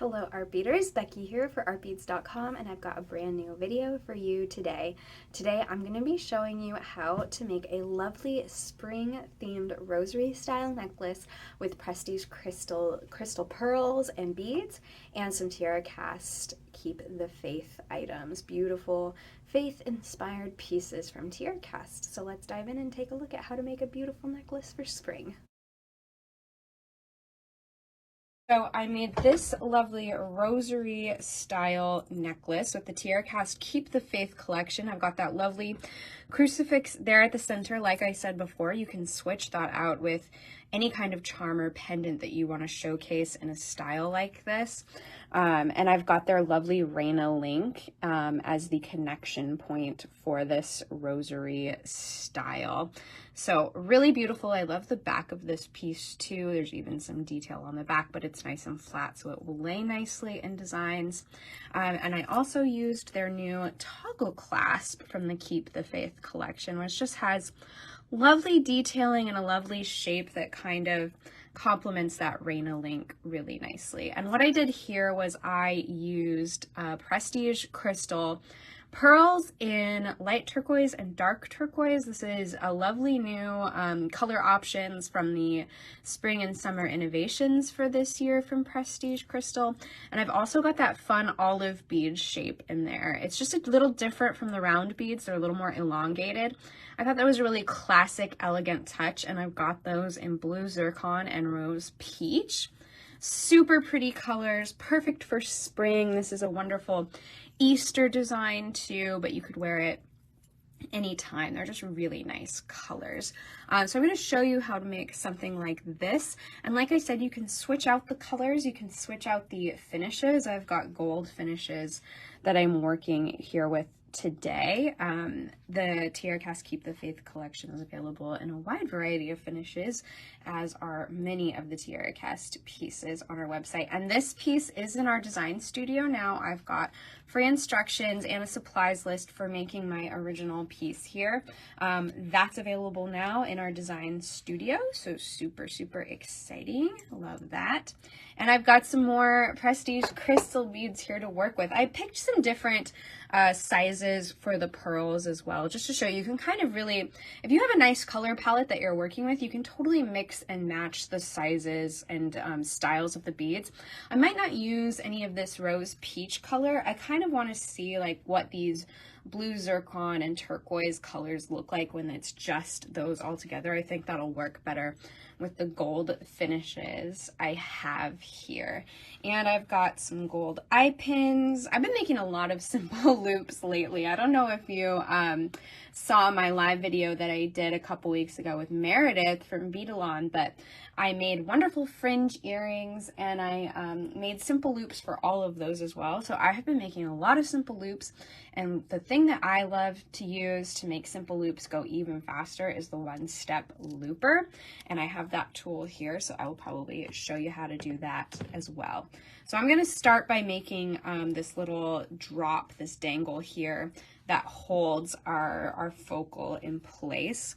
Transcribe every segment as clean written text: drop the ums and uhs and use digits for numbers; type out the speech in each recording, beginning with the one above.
Hello art beaters, Becky here for artbeads.com, and I've got a brand new video for you today. Today I'm going to be showing you how to make a lovely spring themed rosary style necklace with prestige crystal pearls and beads and some TierraCast Keep the Faith items. Beautiful faith inspired pieces from TierraCast. So let's dive in and take a look at how to make a beautiful necklace for spring. So I made this lovely rosary style necklace with the TierraCast Keep the Faith collection. I've got that lovely crucifix there at the center. Like I said before, you can switch that out with any kind of charm or pendant that you want to showcase in a style like this. And I've got their lovely Reina link as the connection point for this rosary style. So really beautiful. I love the back of this piece too. There's even some detail on the back, but it's nice and flat, so it will lay nicely in designs. And I also used their new toggle clasp from the Keep the Faith collection, which just has lovely detailing and a lovely shape that kind of complements that Reina link really nicely. And what I did here was I used prestige crystal pearls in light turquoise and dark turquoise. This is a lovely new color options from the spring and summer innovations for this year from Prestige Crystal. And I've also got that fun olive bead shape in there. It's just a little different from the round beads. They're a little more elongated. I thought that was a really classic, elegant touch, and I've got those in blue zircon and rose peach. Super pretty colors, perfect for spring. This is a wonderful Easter design too, but you could wear it anytime. They're just really nice colors. So I'm going to show you how to make something like this. And like I said, you can switch out the colors. You can switch out the finishes. I've got gold finishes that I'm working here with today. The TierraCast Keep the Faith collection is available in a wide variety of finishes, as are many of the TierraCast pieces on our website. And this piece is in our design studio now. I've got free instructions and a supplies list for making my original piece here. That's available now in our design studio, so super, super exciting. Love that. And I've got some more prestige crystal beads here to work with. I picked some different sizes for the pearls as well, just to show you can kind of really, if you have a nice color palette that you're working with, you can totally mix and match the sizes and styles of the beads. I might not use any of this rose peach color. I kind of want to see like what these blue zircon and turquoise colors look like when it's just those all together. I think that'll work better with the gold finishes I have here. And I've got some gold eye pins. I've been making a lot of simple loops lately. I don't know if you saw my live video that I did a couple weeks ago with Meredith from Beadalon, but I made wonderful fringe earrings, and I made simple loops for all of those as well. So I have been making a lot of simple loops, and the thing that I love to use to make simple loops go even faster is the one-step looper, and I have that tool here, so I will probably show you how to do that as well. So I'm going to start by making this little drop, this dangle here that holds our focal in place.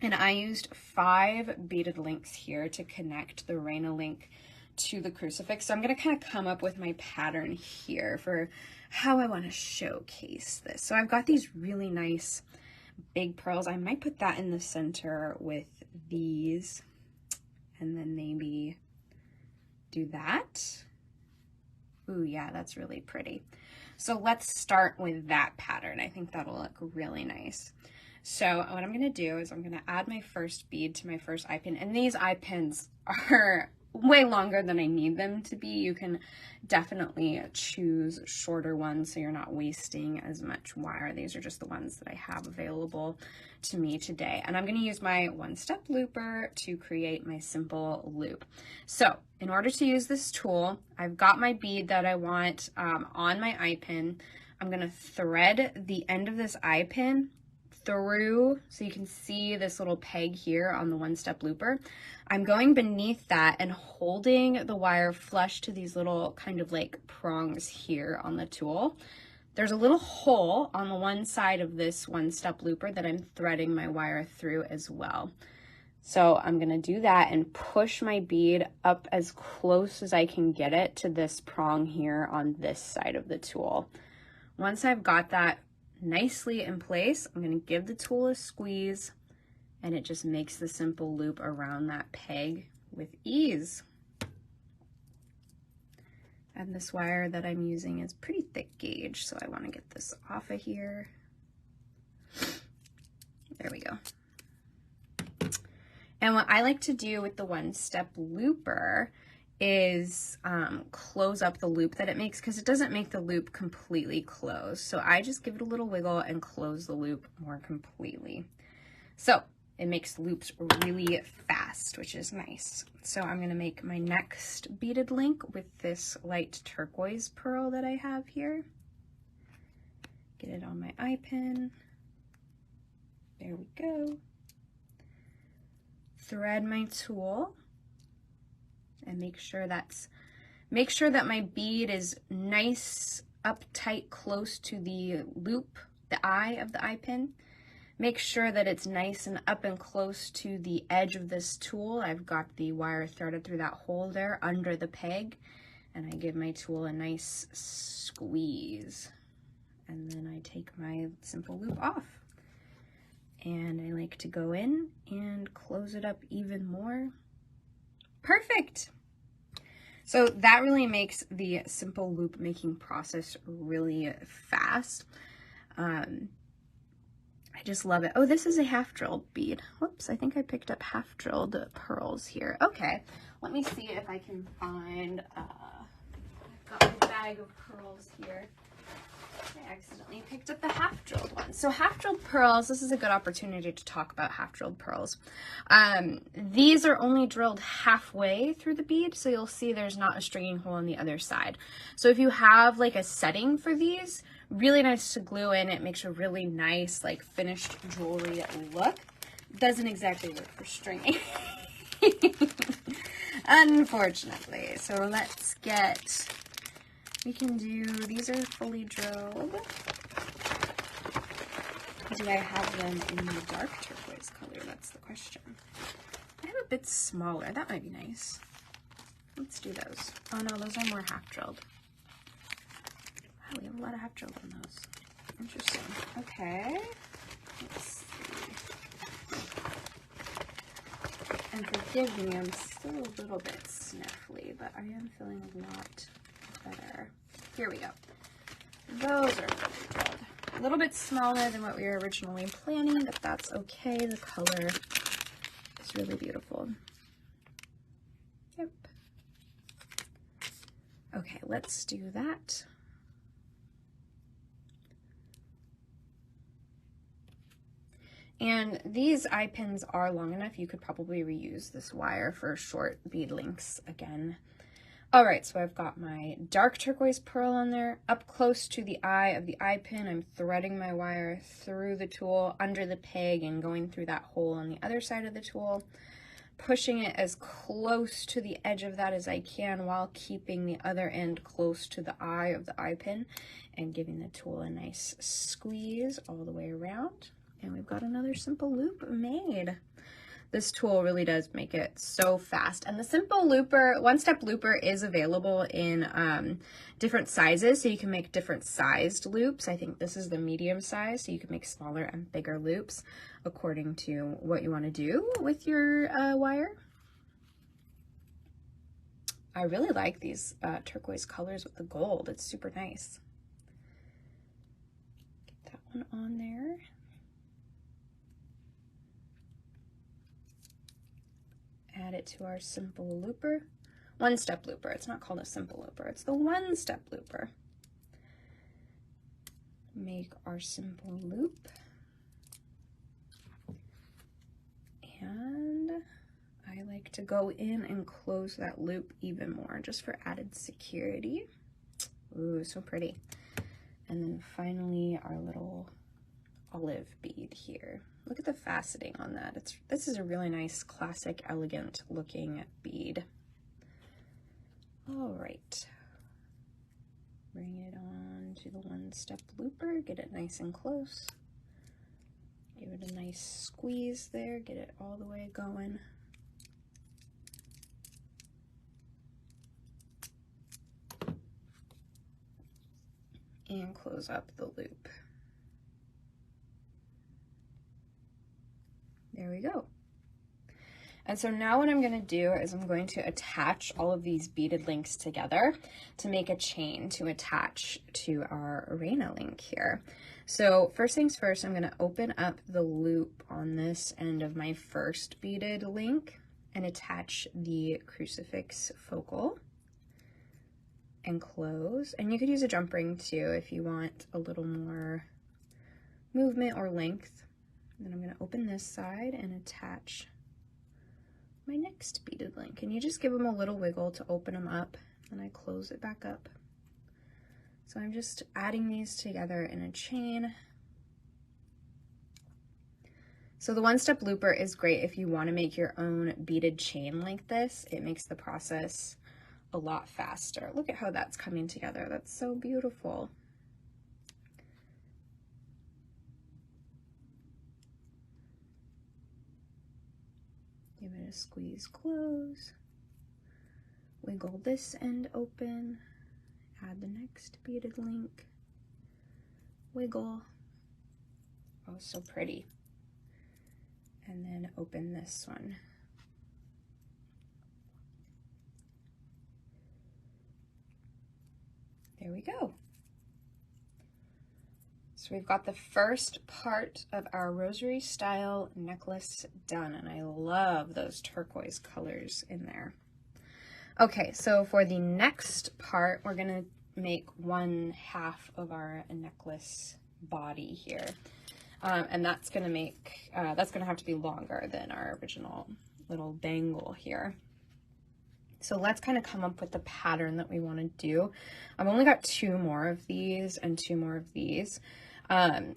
And I used 5 beaded links here to connect the Reina link to the crucifix. So I'm going to kind of come up with my pattern here for how I want to showcase this. So I've got these really nice big pearls. I might put that in the center with these, and then maybe do that. Ooh, yeah, that's really pretty. So let's start with that pattern. I think that'll look really nice. So what I'm going to do is I'm going to add my first bead to my first eye pin, and these eye pins are way longer than I need them to be. You can definitely choose shorter ones so you're not wasting as much wire. These are just the ones that I have available to me today. And I'm going to use my one-step looper to create my simple loop. So in order to use this tool, I've got my bead that I want on my eye pin. I'm going to thread the end of this eye pin through, so you can see this little peg here on the one-step looper. I'm going beneath that and holding the wire flush to these little kind of like prongs here on the tool. There's a little hole on the one side of this one-step looper that I'm threading my wire through as well. So I'm gonna do that and push my bead up as close as I can get it to this prong here on this side of the tool. Once I've got that nicely in place, I'm gonna give the tool a squeeze, and it just makes the simple loop around that peg with ease. And this wire that I'm using is pretty thick gauge, so I want to get this off of here. There we go. And what I like to do with the one-step looper is close up the loop that it makes, because it doesn't make the loop completely closed. So I just give it a little wiggle and close the loop more completely. So it makes loops really fast, which is nice. So I'm gonna make my next beaded link with this light turquoise pearl that I have here. Get it on my eye pin. There we go. Thread my tool and make sure that my bead is nice, up tight, close to the loop, the eye of the eye pin. Make sure that it's nice and up and close to the edge of this tool. I've got the wire threaded through that hole there under the peg, and I give my tool a nice squeeze. And then I take my simple loop off. And I like to go in and close it up even more. Perfect! So that really makes the simple loop making process really fast. I just love it. Oh, this is a half drilled bead. Whoops, I think I picked up half drilled pearls here. Okay, let me see if I can find, I've got my bag of pearls here. I accidentally picked up the half drilled one. So half drilled pearls, this is a good opportunity to talk about half drilled pearls. These are only drilled halfway through the bead, so you'll see there's not a stringing hole on the other side. So if you have like a setting for these, really nice to glue in. It makes a really nice, like, finished jewelry look. Doesn't exactly work for stringing, unfortunately. So let's get, we can do, these are fully drilled. Do I have them in the dark turquoise color? That's the question. I have a bit smaller. That might be nice. Let's do those. Oh no, those are more half drilled. Wow, we have a lot of half drilled on those. Interesting. Okay. Let's see. And forgive me, I'm still a little bit sniffly, but I am feeling a lot better. Here we go. Those are fully drilled. A little bit smaller than what we were originally planning, but that's okay. The color is really beautiful. Yep. Okay, let's do that. And these eye pins are long enough. You could probably reuse this wire for short bead links again. All right, so I've got my dark turquoise pearl on there. Up close to the eye of the eye pin, I'm threading my wire through the tool, under the peg, and going through that hole on the other side of the tool, pushing it as close to the edge of that as I can while keeping the other end close to the eye of the eye pin and giving the tool a nice squeeze all the way around. And we've got another simple loop made. This tool really does make it so fast. And the simple looper, one-step looper, is available in different sizes, so you can make different sized loops. I think this is the medium size, so you can make smaller and bigger loops according to what you want to do with your wire. I really like these turquoise colors with the gold. It's super nice. Get that one on there. Add it to our simple looper. One-step looper. It's not called a simple looper. It's the one-step looper. Make our simple loop. And I like to go in and close that loop even more just for added security. Ooh, so pretty. And then finally our little olive bead here. Look at the faceting on that. This is a really nice, classic, elegant looking bead. All right. Bring it on to the one-step looper, get it nice and close. Give it a nice squeeze there, get it all the way going. And close up the loop. There we go. And so now what I'm going to do is I'm going to attach all of these beaded links together to make a chain to attach to our arena link here. So first things first, I'm going to open up the loop on this end of my first beaded link and attach the crucifix focal and close. And you could use a jump ring too if you want a little more movement or length. And then I'm going to open this side and attach my next beaded link, and you just give them a little wiggle to open them up, and I close it back up. So I'm just adding these together in a chain. So the one-step looper is great if you want to make your own beaded chain like this. It makes the process a lot faster. Look at how that's coming together. That's so beautiful. Give it a squeeze, close, wiggle this end open, add the next beaded link, wiggle, oh so pretty, and then open this one. There we go. So we've got the first part of our rosary style necklace done, and I love those turquoise colors in there. Okay, so for the next part, we're gonna make 1/2 of our necklace body here. And that's gonna have to be longer than our original little bangle here. So let's kind of come up with the pattern that we want to do. I've only got 2 more of these and 2 more of these.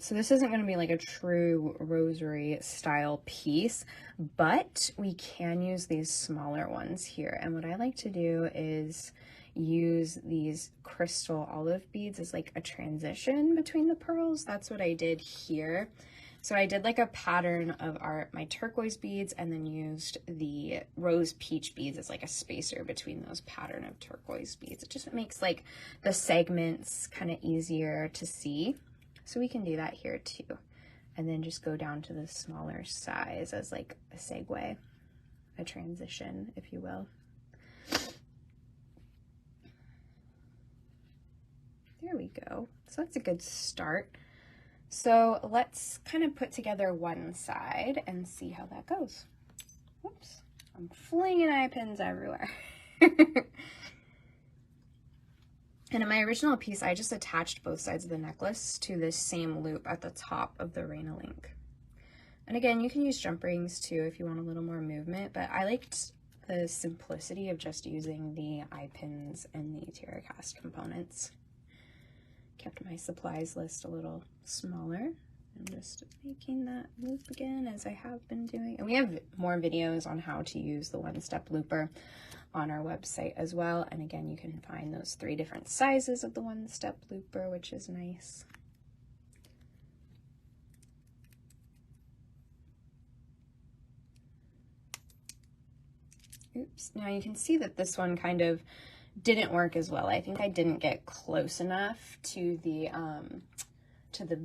So this isn't going to be like a true rosary style piece, but we can use these smaller ones here. And what I like to do is use these crystal olive beads as like a transition between the pearls. That's what I did here. So I did like a pattern of my turquoise beads and then used the rose peach beads as like a spacer between those pattern of turquoise beads. It just makes like the segments kind of easier to see. So we can do that here too. And then just go down to the smaller size as like a segue, a transition, if you will. There we go. So that's a good start. So let's kind of put together one side and see how that goes. Whoops, I'm flinging eye pins everywhere. And in my original piece, I just attached both sides of the necklace to this same loop at the top of the arena link. And again, you can use jump rings too if you want a little more movement, but I liked the simplicity of just using the eye pins and the TierraCast components. Kept my supplies list a little smaller. I'm just making that loop again as I have been doing. And we have more videos on how to use the one-step looper on our website as well. And again, you can find those 3 different sizes of the one-step looper, which is nice. Oops, now you can see that this one kind of didn't work as well. I think I didn't get close enough to the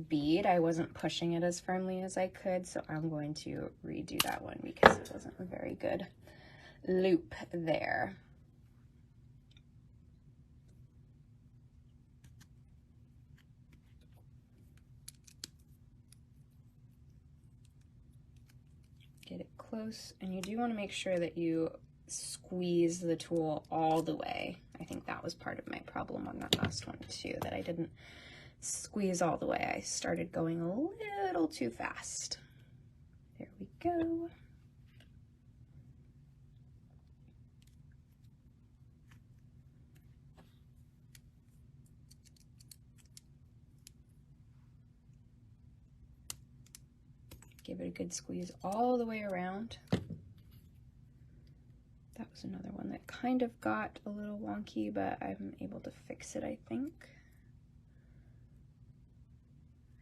bead. I wasn't pushing it as firmly as I could, so I'm going to redo that one because it wasn't a very good loop there. Get it close, and you do want to make sure that you squeeze the tool all the way. I think that was part of my problem on that last one too, that I didn't squeeze all the way. I started going a little too fast. There we go. Give it a good squeeze all the way around. That was another one that kind of got a little wonky, but I'm able to fix it, I think.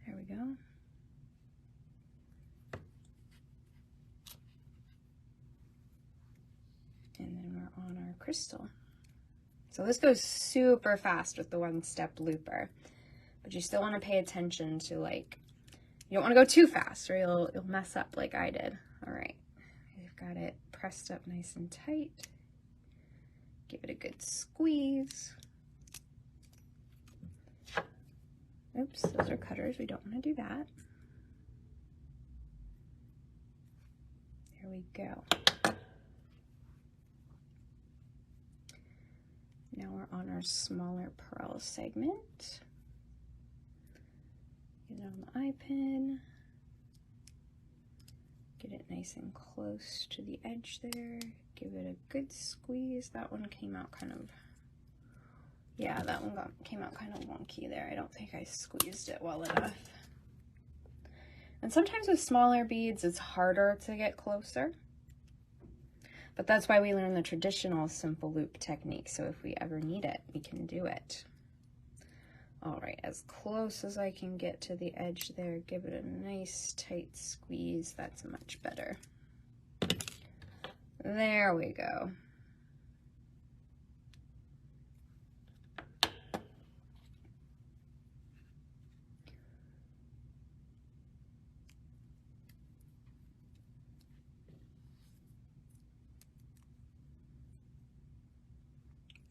There we go. And then we're on our crystal. So this goes super fast with the one-step looper, but you still want to pay attention to, like, you don't want to go too fast or you'll mess up like I did. All right, we've got it pressed up nice and tight. Give it a good squeeze. Oops, those are cutters. We don't want to do that. There we go. Now we're on our smaller pearl segment. Get it on the eye pin. Get it nice and close to the edge there. Give it a good squeeze. That one came out kind of, yeah, that one came out kind of wonky there. I don't think I squeezed it well enough. And sometimes with smaller beads, it's harder to get closer. But that's why we learn the traditional simple loop technique. So if we ever need it, we can do it. All right, as close as I can get to the edge there, give it a nice tight squeeze. That's much better. There we go.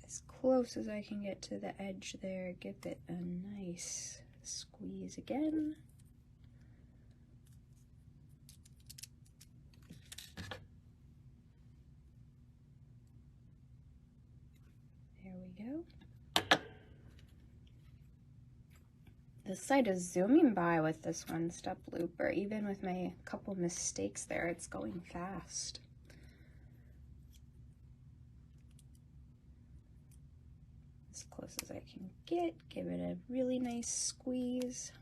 As close as I can get to the edge there, give it a nice squeeze again. There we go. This side is zooming by with this one-step looper. Even with my couple mistakes there, it's going fast. As close as I can get, give it a really nice squeeze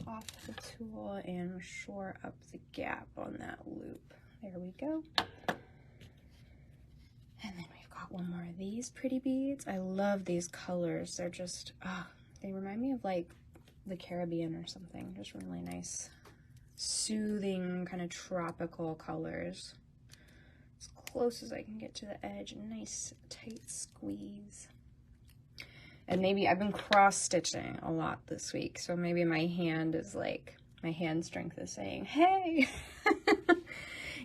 off the tool and shore up the gap on that loop. There we go. And then we've got one more of these pretty beads. I love these colors. They're just, they remind me of like the Caribbean or something. Just really nice, soothing, kind of tropical colors. As close as I can get to the edge, a nice tight squeeze. And maybe I've been cross stitching a lot this week, so maybe my hand is like, my hand strength is saying, hey,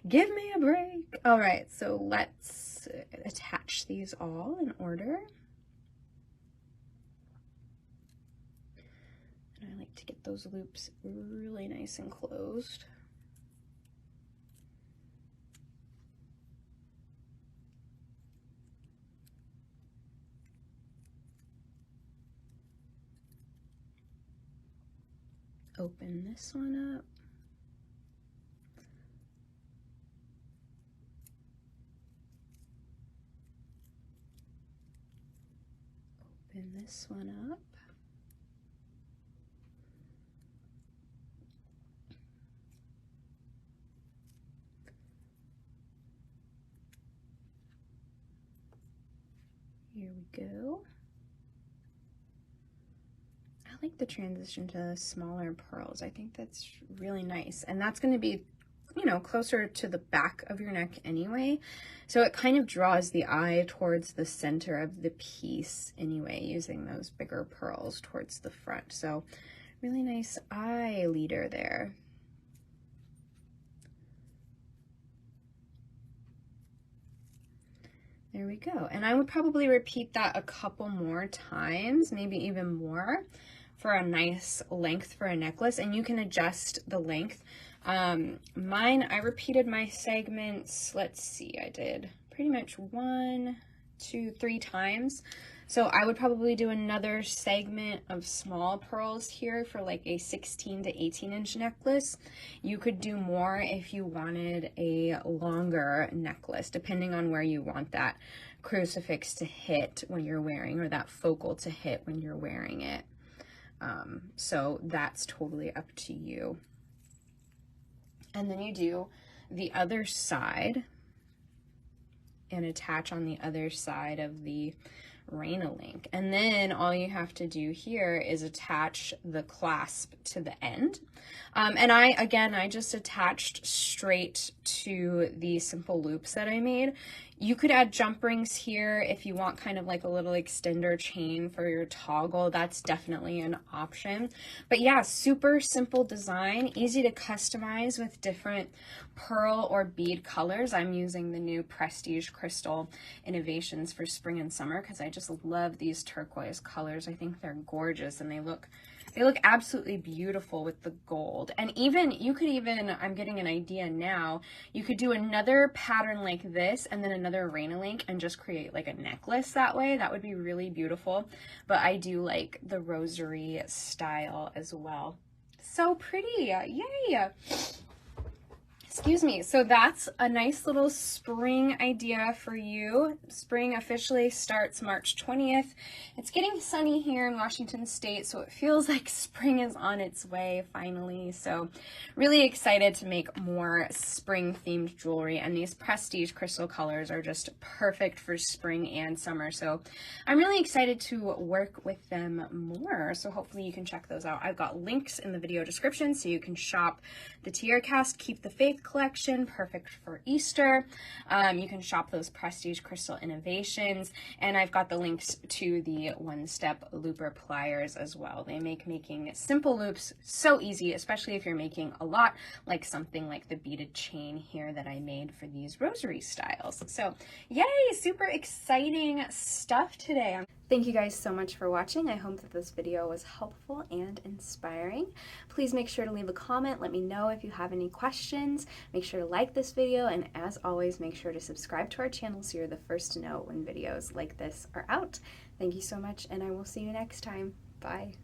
give me a break. All right, so let's attach these all in order. And I like to get those loops really nice and closed. Open this one up. Open this one up. Here we go. I like the transition to smaller pearls. I think that's really nice. And that's going to be, you know, closer to the back of your neck anyway. So it kind of draws the eye towards the center of the piece anyway, using those bigger pearls towards the front. So really nice eye leader there. There we go. And I would probably repeat that a couple more times, maybe even more, for a nice length for a necklace. And you can adjust the length. Mine, I repeated my segments, let's see, I did pretty much 1, 2, 3 times. So I would probably do another segment of small pearls here for like a 16 to 18 inch necklace. You could do more if you wanted a longer necklace, depending on where you want that crucifix to hit when you're wearing, or that focal to hit when you're wearing it. So that's totally up to you. And then you do the other side and attach on the other side of the Raina link. And then all you have to do here is attach the clasp to the end. And I just attached straight to the simple loops that I made. You could add jump rings here if you want kind of like a little extender chain for your toggle. That's definitely an option. But yeah, super simple design, easy to customize with different pearl or bead colors. I'm using the new Prestige Crystal Innovations for spring and summer because I just love these turquoise colors. I think they're gorgeous and they look absolutely beautiful with the gold. And even, you could even, I'm getting an idea now, you could do another pattern like this and then another Rain-A-Link and just create like a necklace that way. That would be really beautiful. But I do like the rosary style as well. So pretty, yay! Excuse me. So that's a nice little spring idea for you. Spring officially starts March 20th. It's getting sunny here in Washington State, so it feels like spring is on its way finally. So really excited to make more spring themed jewelry, and these Prestige crystal colors are just perfect for spring and summer. So I'm really excited to work with them more. So hopefully you can check those out. I've got links in the video description so you can shop the TierraCast Keep the Faith collection, perfect for Easter. You can shop those Prestige Crystal Innovations, and I've got the links to the one-step looper pliers as well. They make making simple loops so easy, especially if you're making a lot, like something like the beaded chain here that I made for these rosary styles. So yay, super exciting stuff today. Thank you guys so much for watching. I hope that this video was helpful and inspiring. Please make sure to leave a comment. Let me know if you have any questions. Make sure to like this video, and as always, make sure to subscribe to our channel so you're the first to know when videos like this are out. Thank you so much, and I will see you next time. Bye.